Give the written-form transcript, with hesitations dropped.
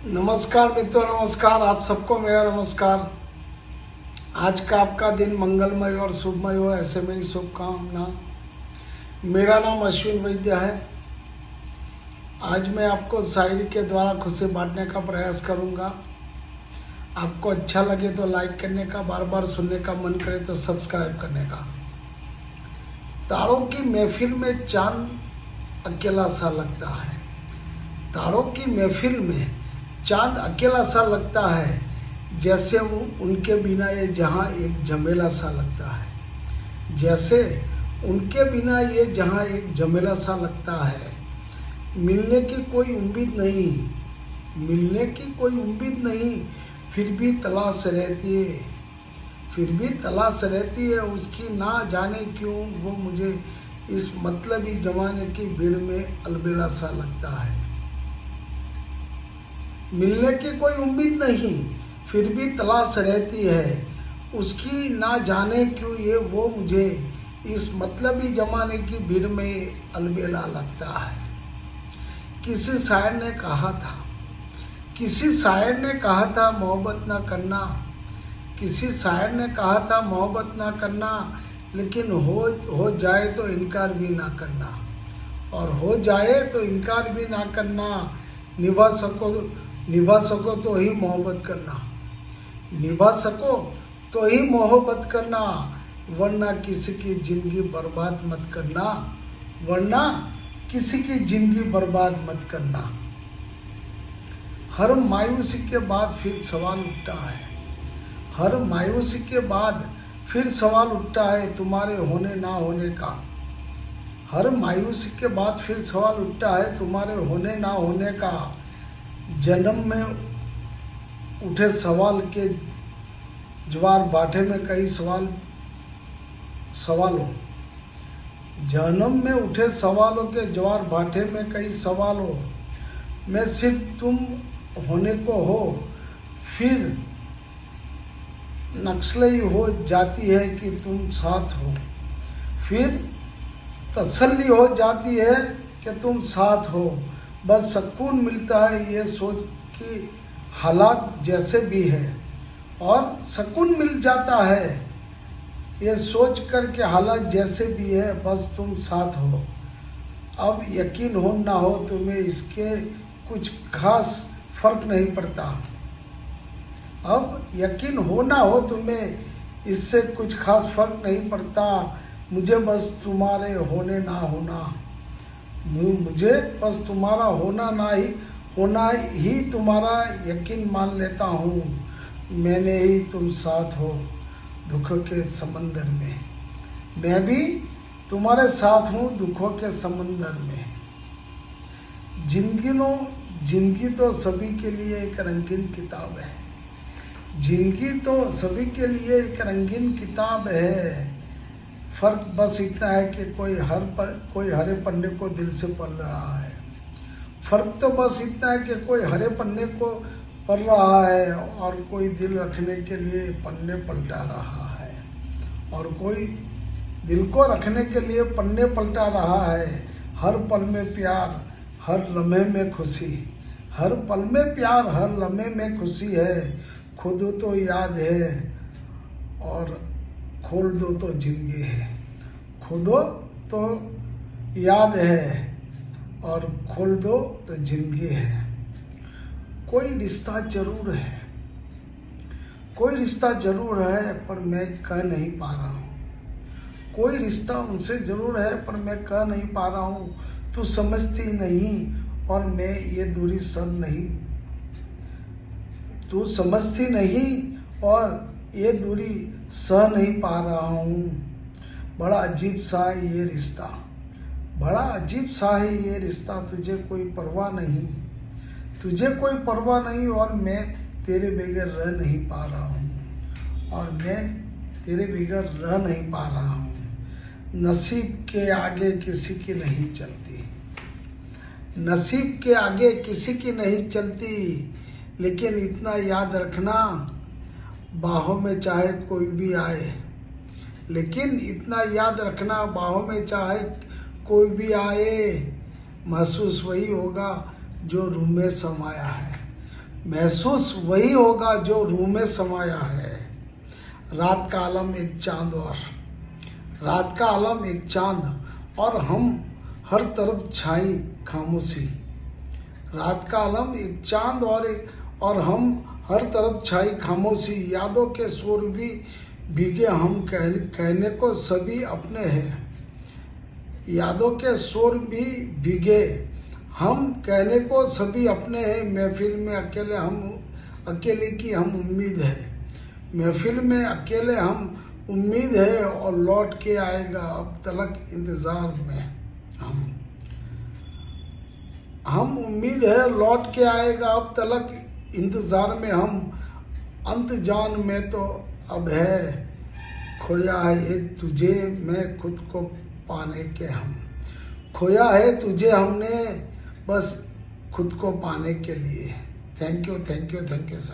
नमस्कार मित्रों, नमस्कार। आप सबको मेरा नमस्कार। आज का आपका दिन मंगलमय और शुभमय हो, ऐसे मेरी शुभकामना। मेरा नाम अश्विन वैद्य है। आज मैं आपको शायरी के द्वारा खुशी बांटने का प्रयास करूंगा। आपको अच्छा लगे तो लाइक करने का, बार बार सुनने का मन करे तो सब्सक्राइब करने का। तारों की महफिल में चांद अकेला सा लगता है। तारों की महफिल में चांद अकेला सा लगता है, जैसे वो उनके बिना ये जहां एक झमेला सा लगता है। जैसे उनके बिना ये जहां एक झमेला सा लगता है। मिलने की कोई उम्मीद नहीं, मिलने की कोई उम्मीद नहीं, फिर भी तलाश रहती है, फिर भी तलाश रहती है उसकी। ना जाने क्यों वो मुझे इस मतलबी जमाने की भीड़ में अलबेला सा लगता है। मिलने की कोई उम्मीद नहीं, फिर भी तलाश रहती है उसकी। ना जाने क्यों ये वो मुझे इस मतलबी जमाने की भीड़ में अलबेला लगता है। किसी शायर ने कहा था, किसी शायर ने कहा था मोहब्बत ना करना, किसी शायर ने कहा था मोहब्बत ना करना, लेकिन हो जाए तो इनकार भी ना करना, और हो जाए तो इनकार भी ना करना। निभा सको तो ही मोहब्बत करना, निभा सको तो ही मोहब्बत करना, वरना किसी की जिंदगी बर्बाद मत करना, वरना किसी की जिंदगी बर्बाद मत करना। हर मायूसी के बाद फिर सवाल उठता है, हर मायूसी के बाद फिर सवाल उठता है तुम्हारे होने ना होने का। हर मायूसी के बाद फिर सवाल उठता है तुम्हारे होने ना होने का। जन्म में उठे सवाल के ज्वार भाटे में कई सवालों, जन्म में उठे सवालों के ज्वार भाटे में कई सवालों में सिर्फ तुम होने को हो, फिर नक्सली हो जाती है कि तुम साथ हो, फिर तसल्ली हो जाती है कि तुम साथ हो। बस सुकून मिलता है ये सोच कि हालात जैसे भी है, और सुकून मिल जाता है ये सोच कर के हालात जैसे भी है, बस तुम साथ हो। अब यकीन हो ना हो तुम्हें इसके कुछ खास फर्क नहीं पड़ता। अब यकीन हो ना हो तुम्हें इससे कुछ खास फर्क नहीं पड़ता। मुझे बस तुम्हारे होने ना होना, मुझे बस तुम्हारा होना ही तुम्हारा यकीन मान लेता हूँ। मैंने ही तुम साथ हो दुखों के समंदर में, मैं भी तुम्हारे साथ हूँ दुखों के समंदर में। जिंदगी तो सभी के लिए एक रंगीन किताब है, जिंदगी तो सभी के लिए एक रंगीन किताब है। फर्क बस इतना है कि कोई हरे पन्ने को दिल से पढ़ रहा है। फर्क तो बस इतना है कि कोई हरे पन्ने को पढ़ रहा है, और कोई दिल रखने के लिए पन्ने पलटा रहा है, और कोई दिल को रखने के लिए पन्ने पलटा रहा है। हर पल में प्यार, हर लम्हे में खुशी, हर पल में प्यार, हर लम्हे में खुशी है। खुद तो याद है और खोल दो तो जिंदगी है, खुदो तो याद है और खोल दो तो जिंदगी है। कोई रिश्ता जरूर है, कोई रिश्ता जरूर है, पर मैं कह नहीं पा रहा हूँ। कोई रिश्ता उनसे जरूर है, पर मैं कह नहीं पा रहा हूँ। तू समझती नहीं और मैं ये दूरी सह नहीं, तू समझती नहीं और ये दूरी सह नहीं पा रहा हूँ। बड़ा अजीब सा है ये रिश्ता, बड़ा अजीब सा है ये रिश्ता। तुझे कोई परवाह नहीं, तुझे कोई परवाह नहीं, और मैं तेरे बगैर रह नहीं पा रहा हूँ, और मैं तेरे बगैर रह नहीं पा रहा हूँ। नसीब के आगे किसी की नहीं चलती, नसीब के आगे किसी की नहीं चलती, लेकिन इतना याद रखना बाहों में चाहे कोई भी आए, लेकिन इतना याद रखना बाहों में चाहे कोई भी आए, महसूस वही होगा जो रूह में समाया है, महसूस वही होगा जो रूह में समाया है। रात का आलम एक चांद और रात का आलम एक चांद और हम हर तरफ छाई खामोशी। रात का आलम एक चांद और हम हर तरफ छाई खामोशी। यादों के सुर भी भीगे हम कहने को सभी अपने हैं। यादों के सुर भी भीगे हम कहने को सभी अपने हैं। महफिल में अकेले की हम उम्मीद है। महफिल में अकेले हम उम्मीद है और लौट के आएगा अब तलक इंतजार में हम उम्मीद है लौट के आएगा अब तलक इंतजार में हम। अंत जान में तो अब है खोया है तुझे मैं खुद को पाने के हम। खोया है तुझे हमने बस खुद को पाने के लिए। Thank you sir.